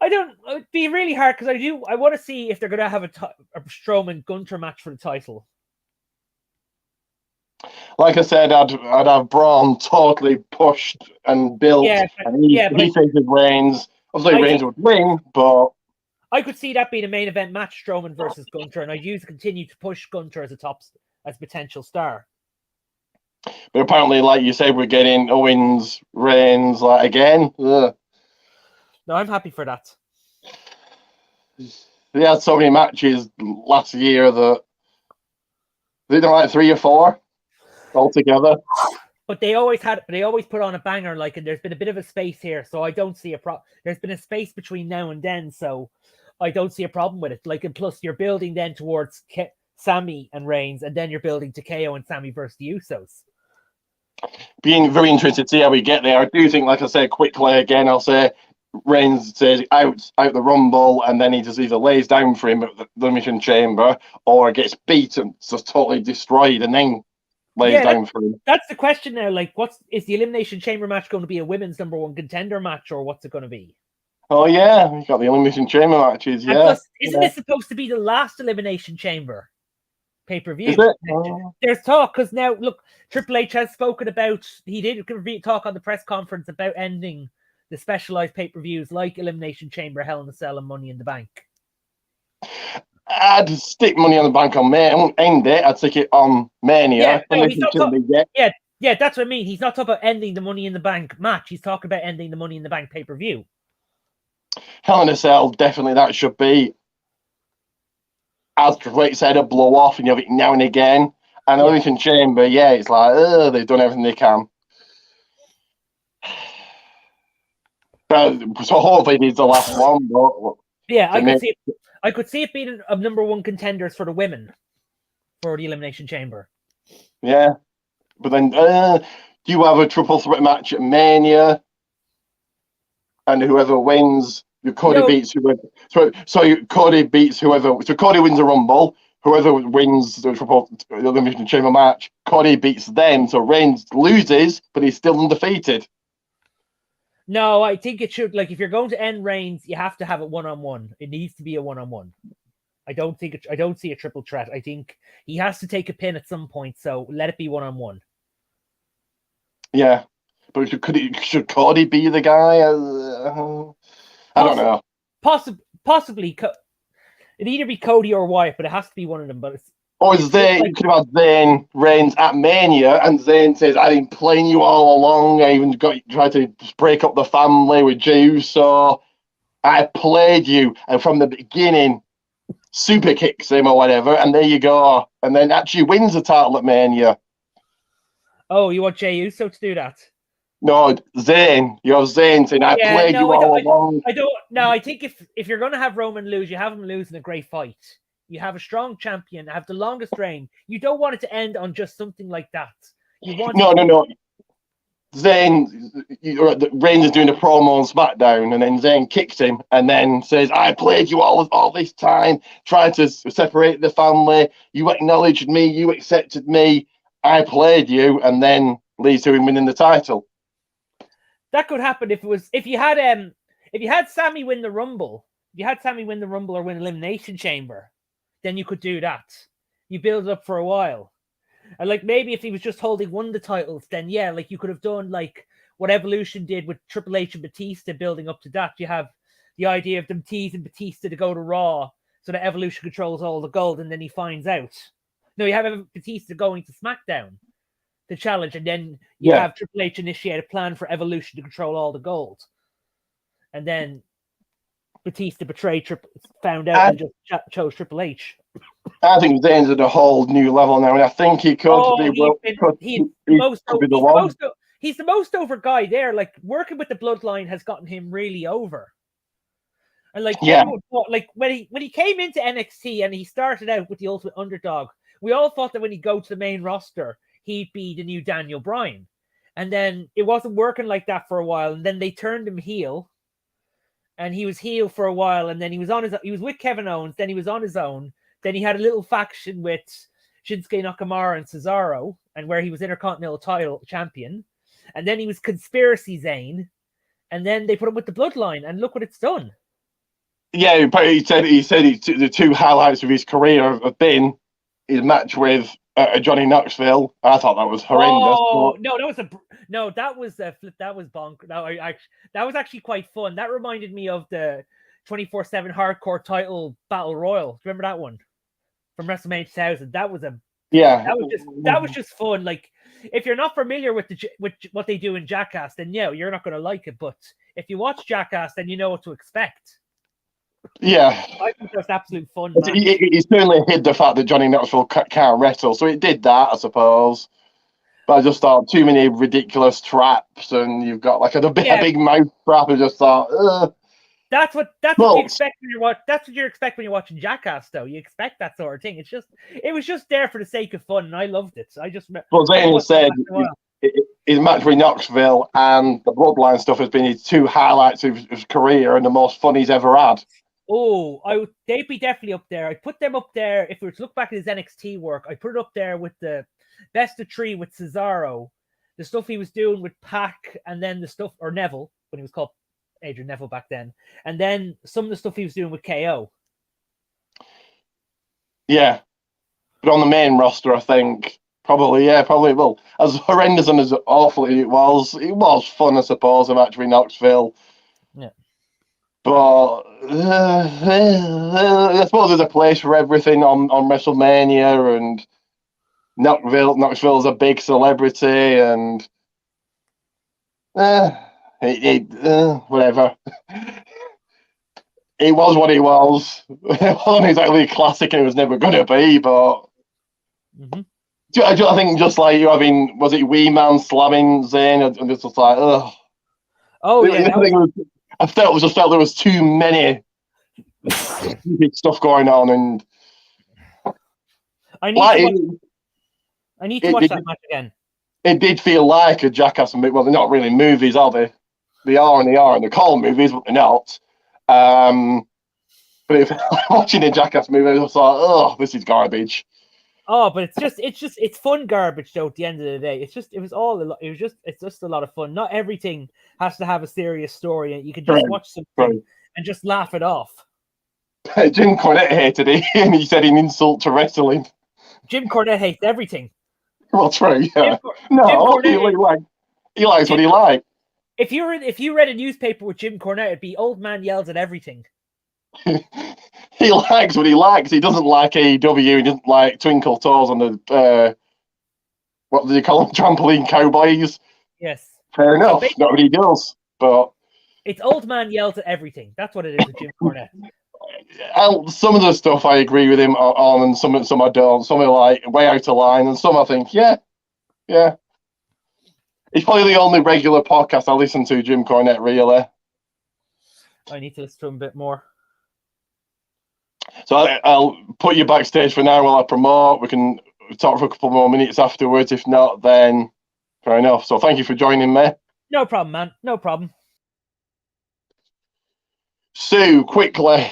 I don't. It'd be really hard because I want to see if they're going to have a Strowman Gunter match for the title. Like I said, I'd have Braun totally pushed and built, and he faces Reigns. Obviously, Reigns would win, but I could see that being a main event match: Strowman versus Gunter, and I'd continue to push Gunter as as a potential star. But apparently, like you said, we're getting Owens, Reigns, like again. Ugh. No, I'm happy for that. They had so many matches last year that they did like 3 or 4 altogether. But they always put on a banger, like, and there's been a bit of a space here, so I don't see a problem. There's been a space between now and then, so I don't see a problem with it. Like, and plus you're building then towards Sammy and Reigns, and then you're building to KO and Sammy versus the Usos. Being very interested to see how we get there. I do think, like I said, quickly again, I'll say Reigns says out the Rumble, and then he just either lays down for him at the Elimination Chamber or gets beaten, just totally destroyed, and then lays down for him. That's the question now. Like, is the Elimination Chamber match going to be a women's #1 contender match, or what's it going to be? Oh yeah, we've got the Elimination Chamber matches. Yeah, plus, isn't this supposed to be the last Elimination Chamber pay-per-view? Is it? There's talk because now look, Triple H has spoken about. He did talk on the press conference about ending the specialized pay-per-views like Elimination Chamber, Hell in a Cell, and Money in the Bank. I'd stick Money on the Bank on Mania. I won't end it. I'd stick it on Mania. Yeah, that's what I mean. He's not talking about ending the Money in the Bank match. He's talking about ending the Money in the Bank pay-per-view. Hell in a Cell, definitely that should be. As Triple H said, a blow off, and you have it now and again. And Elimination Chamber, it's like, they've done everything they can. So hopefully it's the last one. But yeah, I could see it being a #1 contenders for the women for the Elimination Chamber. Yeah, but then do you have a triple threat match at Mania? And whoever wins, Cody beats whoever. So Cody beats whoever. So Cody wins a Rumble. Whoever wins the Elimination Chamber match, Cody beats them. So Reigns loses, but he's still undefeated. No, I think it should. Like, if you're going to end Reigns, you have to have it 1-on-1. It needs to be a 1-on-1. I don't see a triple threat. I think he has to take a pin at some point. So let it be 1-on-1. Yeah, but should Cody be the guy? I don't know. Possibly. It'd either be Cody or Wyatt, but it has to be one of them. But you could have Zayn Reigns at Mania, and Zayn says, "I've been playing you all along. I even tried to break up the family with you, so I played you, and from the beginning, super kicks him or whatever, and there you go, and then actually wins the title at Mania." Oh, you want Jey Uso to do that? No, Zayn. You have Zayn saying, "I played you all along." I don't. No, I think if you're going to have Roman lose, you have him lose in a great fight. You have a strong champion, have the longest reign. You don't want it to end on just something like that. You want no. Zayn, Reigns is doing a promo on SmackDown, and then Zayn kicks him, and then says, "I played you all this time, trying to separate the family. You acknowledged me, you accepted me. I played you," and then leads to him winning the title. That could happen if you had Sammy win the Rumble. If you had Sammy win the Rumble or win Elimination Chamber, then you could do that. You build it up for a while. And like maybe if he was just holding one of the titles, then like you could have done like what Evolution did with Triple H and Batista building up to that. You have the idea of them teasing Batista to go to Raw so that Evolution controls all the gold, and then he finds out. No, you have Batista going to SmackDown to challenge, and then you have Triple H initiate a plan for Evolution to control all the gold. And then Batista found out and just chose Triple H. I think Zayn's at a whole new level now, and I think he could he's the most over guy there. Like, working with the Bloodline has gotten him really over. And like, everyone thought, like when he came into NXT and he started out with the Ultimate Underdog, we all thought that when he'd go to the main roster, he'd be the new Daniel Bryan. And then it wasn't working like that for a while, and then they turned him heel. and he was heel for a while, and then he was with Kevin Owens, then he was on his own, then he had a little faction with Shinsuke Nakamura and Cesaro, and where he was Intercontinental title champion, and then he was Conspiracy Zane, and then they put him with the Bloodline, and look what it's done. Yeah, he said the two highlights of his career have been his match with Johnny Knoxville. I thought that was horrendous. Oh but... that was bonk. No, that was actually quite fun. That reminded me of the 24/7 hardcore title battle royal. Remember that one from WrestleMania 2000? That was just fun. Like, if you're not familiar with what they do in Jackass, then you're not going to like it. But if you watch Jackass, then you know what to expect. Yeah, I think that's absolute fun. He certainly hid the fact that Johnny Knoxville can't wrestle, so it did that, I suppose. But I just thought too many ridiculous traps, and you've got like a big mouth trap. I just thought, ugh. That's what you expect when you watch. That's what you expect when you're watching Jackass, though. You expect that sort of thing. It was just there for the sake of fun, and I loved it. Well, Zane said his match with Knoxville and the Bloodline stuff has been his two highlights of his career and the most fun he's ever had. Oh, they'd be definitely up there. I'd put them up there if we were to look back at his NXT work. I'd put it up there with the Best of 3 with Cesaro, the stuff he was doing with Pac, and then the stuff, or Neville, when he was called Adrian Neville back then, and then some of the stuff he was doing with KO. Yeah, but on the main roster, I think probably will. As horrendous and as awful it was fun, I suppose, a match with Knoxville. Yeah. But I suppose there's a place for everything on WrestleMania, and Knoxville's a big celebrity, and whatever. It was what it was. It wasn't exactly a classic, and it was never going to be. But I think just like you having, was it Wee Man slamming Zayn, and it's just like, ugh. Oh yeah, I felt there was too many stuff going on, and I need to watch that match again. It did feel like a Jackass movie. Well, they're not really movies, are they? They are, and they're called movies, but they're not. But if watching a Jackass movie, I was like, oh, this is garbage. Oh, but it's fun garbage though. At the end of the day, it's just a lot of fun. Not everything has to have a serious story, and you can just watch something and just laugh it off. Jim Cornette hated it, and he said an insult to wrestling. Jim Cornette hates everything. Well, true, yeah. He likes what he likes. If you read a newspaper with Jim Cornette, it'd be old man yells at everything. He likes what he likes. He doesn't like AEW. He doesn't like Twinkle Toes on the what do you call them? Trampoline Cowboys. Yes. Fair enough. Nobody does, but it's old man yells at everything. That's what it is with Jim Cornette. Some of the stuff I agree with him on, and some I don't. Some are like way out of line, and some I think, yeah. He's probably the only regular podcast I listen to, Jim Cornette, really. I need to listen to him a bit more. So I'll put you backstage for now while I promote. We can talk for a couple more minutes afterwards. If not, then fair enough. So thank you for joining me. No problem, man. No problem. Sue, quickly.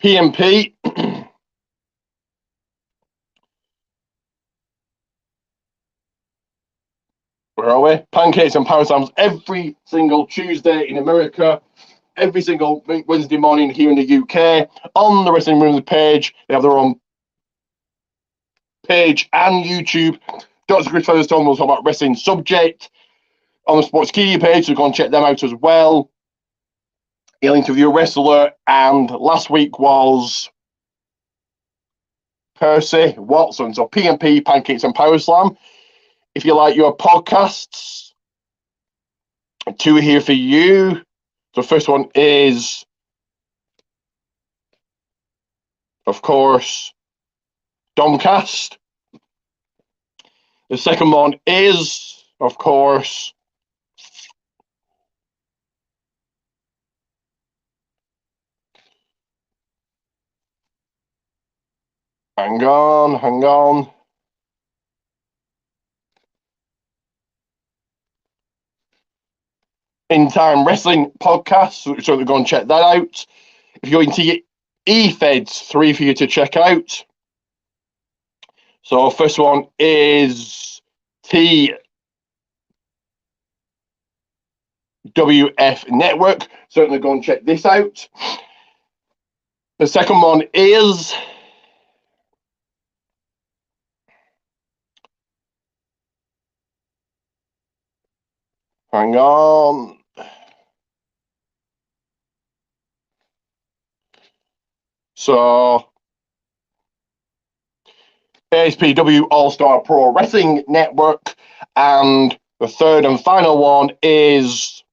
PMP. Where are we? Pancakes and Power Slams every single Tuesday in America, every single Wednesday morning here in the UK. On the Wrestling Rooms page, they have their own page and YouTube. Dr. Chris Featherstone will talk about wrestling subject on the Sportskeeda page, so go and check them out as well. He'll interview a wrestler, and last week was Percy Watson. So PMP, Pancakes and Power Slam. If you like your podcasts, two are here for you. The first one is, of course, Domcast. The second one is, of course, hang on. In Time Wrestling podcast, so go and check that out. If you're into your eFeds, 3 for you to check out. So first one is TWF Network. Certainly go and check this out. The second one is hang on. So ASPW All-Star Pro Wrestling Network, and the third and final one is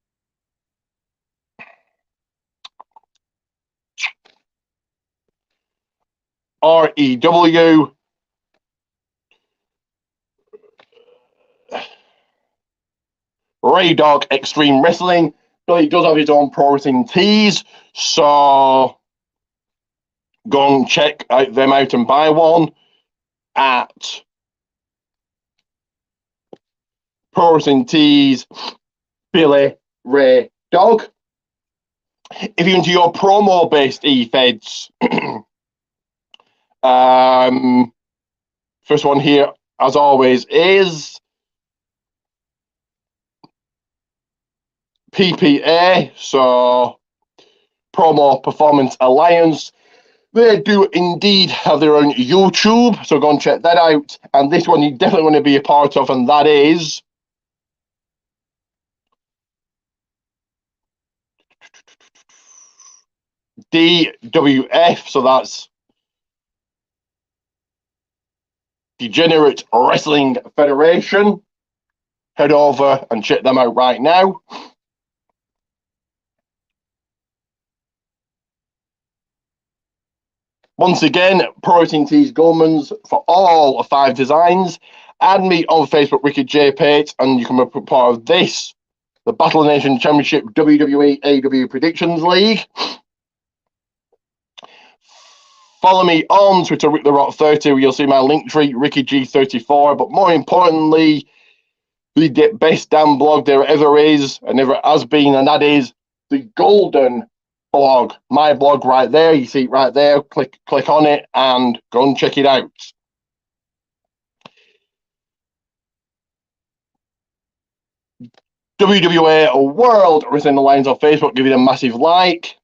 REW Ray Dog Extreme Wrestling. Billy does have his own pro wrestling tees, so go and check them out and buy one at Pro Wrestling Tees Billy Ray Dog. If you're into your promo based eFeds, first one here, as always, is PPA, so Promo Performance Alliance. They do indeed have their own YouTube, so go and check that out. And this one you definitely want to be a part of, and that is DWF, so that's Degenerate Wrestling Federation. Head over and check them out right now. Once again, Pro Wrestling Tees Goldman's for all 5 designs. Add me on Facebook, Ricky J. Pate, and you can be part of this, the Battle of the Nation Championship WWE AEW Predictions League. Follow me on Twitter, Rick the Rock 30, where you'll see my link tree, Ricky G34. But more importantly, the best damn blog there ever is and ever has been, and that is the Golden Blog, my blog right there. You see it right there. Click on it and go and check it out. WWA World Wrestling Alliance on Facebook. Give it a massive like.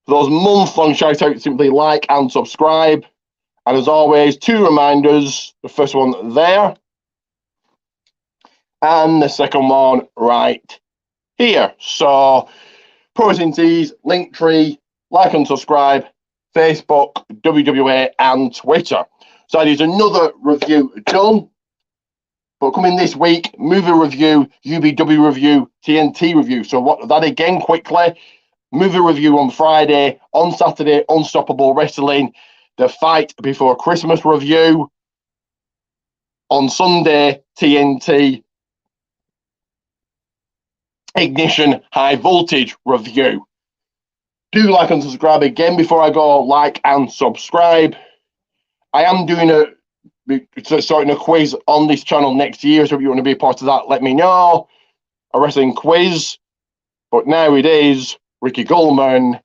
For those month-long shout-outs, simply like and subscribe. And as always, 2 reminders. The first one there. And the second one right here. So, Pro Wrestling Tees, Linktree, like and subscribe, Facebook, WWA, and Twitter. So that is another review done. But coming this week, movie review, UBW review, TNT review. So what that again quickly. Movie review on Friday, on Saturday, Unstoppable Wrestling, the Fight Before Christmas review. On Sunday, TNT Ignition High Voltage review. Do like and subscribe again before I go. Like and subscribe. I am doing starting a quiz on this channel next year, so if you want to be a part of that, let me know. A wrestling quiz. But now it is Ricky Goldman